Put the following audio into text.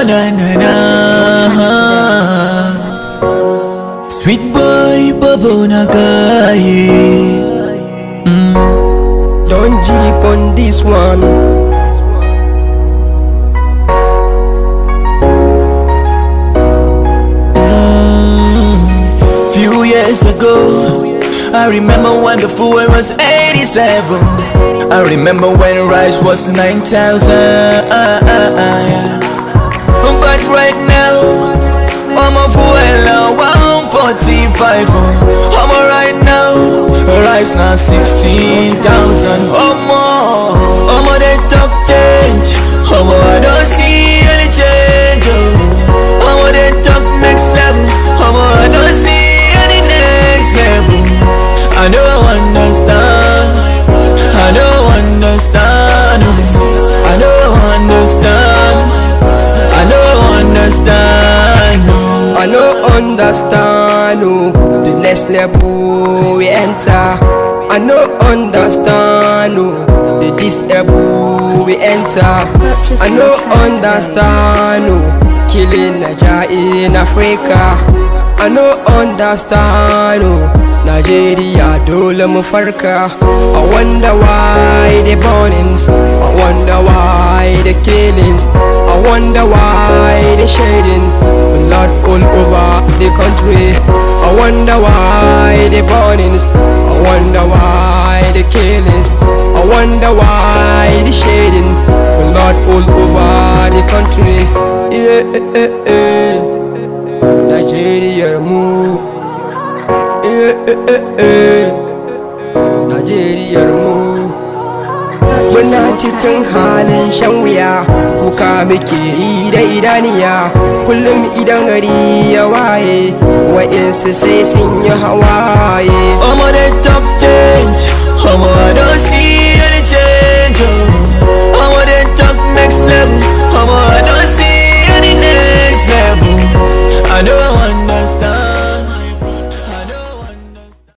na na na. Sweet boy, babo na kaye. Don't jeep on this one. Few years ago, I remember when the fuel was 87. I remember when rice was 9,000. But right now, I'm a fuel 145. I'm right now, rice now 16,000 or more. I'm on the top change. I don't see any change. I'm on the top next level. I don't see any next level. I don't understand. I don't understand. I don't understand. I don't understand. I don't understand. The next level we enter. I don't understand. The this level we enter. I don't understand. Killing Naija in Africa. I don't understand. Nigeria dole mu farka. I wonder why the burnings. I wonder why the killings. I wonder why the shading. Blood all over the country. I wonder why the burnings. I wonder why the killings. I wonder why the shading. Blood all over the country. Nigeria move. Nigeria move. Muna cikin halin shan wuya, kuka muke yi da idaniya. Kullum idan gari ya waye, wa'insu sai sun yi hawaye. I'm on the top change. I don't